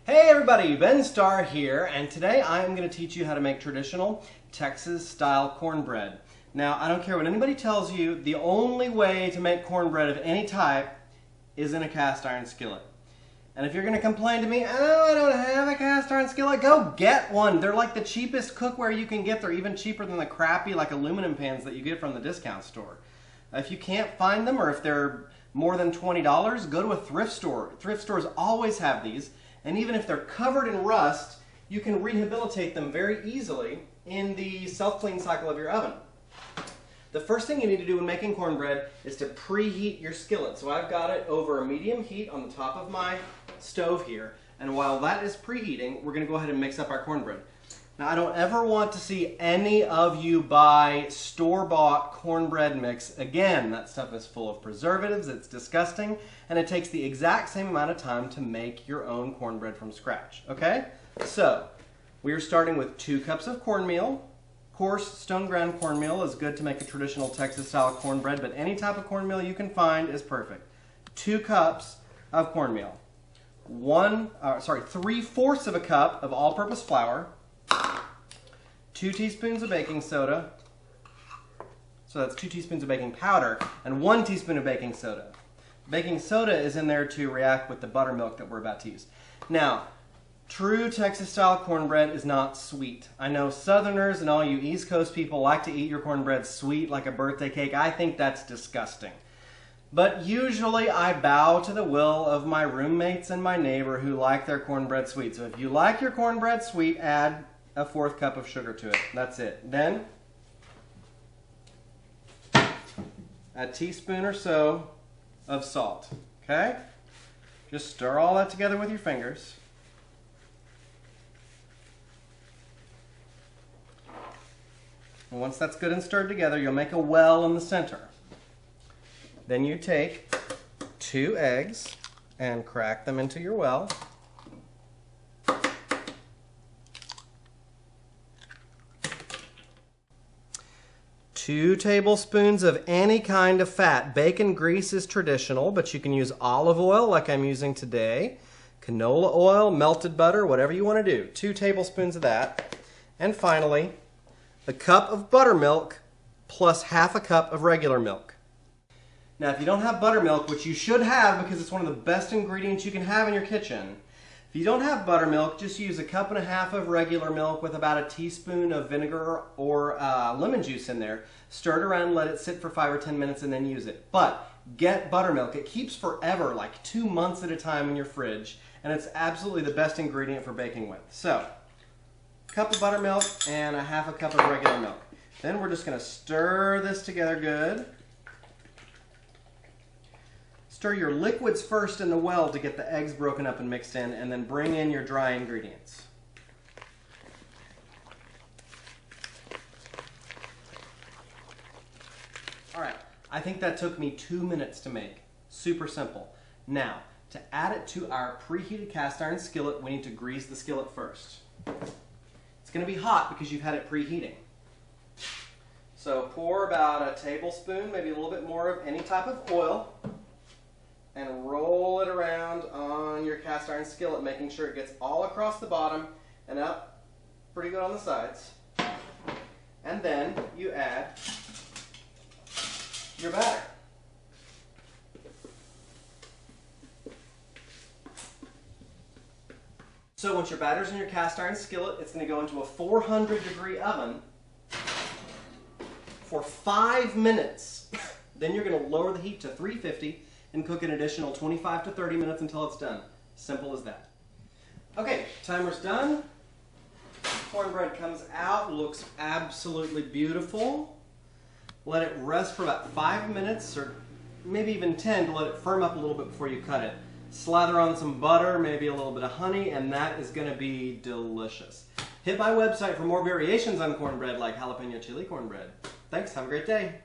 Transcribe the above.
Hey everybody, Ben Starr here, and today I am going to teach you how to make traditional Texas-style cornbread. Now, I don't care what anybody tells you, the only way to make cornbread of any type is in a cast iron skillet. And if you're going to complain to me, oh, I don't have a cast iron skillet, go get one. They're like the cheapest cookware you can get. They're even cheaper than the crappy like aluminum pans that you get from the discount store. If you can't find them, or if they're more than $20, go to a thrift store. Thrift stores always have these. And even if they're covered in rust, you can rehabilitate them very easily in the self-clean cycle of your oven. The first thing you need to do when making cornbread is to preheat your skillet. So I've got it over a medium heat on the top of my stove here. And while that is preheating, we're going to go ahead and mix up our cornbread. Now, I don't ever want to see any of you buy store-bought cornbread mix again. That stuff is full of preservatives, it's disgusting, and it takes the exact same amount of time to make your own cornbread from scratch, okay? So, we are starting with 2 cups of cornmeal. Coarse, stone-ground cornmeal is good to make a traditional Texas-style cornbread, but any type of cornmeal you can find is perfect. 2 cups of cornmeal. 3/4 of a cup of all-purpose flour. 2 teaspoons of baking soda, so that's 2 teaspoons of baking powder, and 1 teaspoon of baking soda. Baking soda is in there to react with the buttermilk that we're about to use. Now, true Texas-style cornbread is not sweet. I know Southerners and all you East Coast people like to eat your cornbread sweet like a birthday cake. I think that's disgusting. But usually I bow to the will of my roommates and my neighbor who like their cornbread sweet. So if you like your cornbread sweet, add a 1/4 cup of sugar to it. That's it. Then, a teaspoon or so of salt. Okay? Just stir all that together with your fingers. And once that's good and stirred together, you'll make a well in the center. Then you take 2 eggs and crack them into your well. 2 tablespoons of any kind of fat. Bacon grease is traditional, but you can use olive oil like I'm using today, canola oil, melted butter, whatever you want to do. 2 tablespoons of that. And finally, a cup of buttermilk plus 1/2 cup of regular milk. Now, if you don't have buttermilk, which you should have because it's one of the best ingredients you can have in your kitchen, if you don't have buttermilk, just use 1.5 cups of regular milk with about a teaspoon of vinegar or lemon juice in there. Stir it around, let it sit for 5 or 10 minutes, and then use it. But get buttermilk. It keeps forever, like 2 months at a time in your fridge, and it's absolutely the best ingredient for baking with. So, cup of buttermilk and 1/2 cup of regular milk. Then we're just going to stir this together good. Stir your liquids first in the well to get the eggs broken up and mixed in, and then bring in your dry ingredients. Alright, I think that took me 2 minutes to make. Super simple. Now, to add it to our preheated cast iron skillet, we need to grease the skillet first. It's going to be hot because you've had it preheating. So pour about a tablespoon, maybe a little bit more of any type of oil, and roll it around on your cast iron skillet, making sure it gets all across the bottom and up pretty good on the sides. And then you add your batter. So once your batter's in your cast iron skillet, it's going to go into a 400-degree oven for 5 minutes. Then you're going to lower the heat to 350 and cook an additional 25 to 30 minutes until it's done. Simple as that. Okay, timer's done. Cornbread comes out, looks absolutely beautiful. Let it rest for about 5 minutes or maybe even 10 to let it firm up a little bit before you cut it. Slather on some butter, maybe a little bit of honey, and that is going to be delicious. Hit my website for more variations on cornbread like jalapeno chili cornbread. Thanks, have a great day.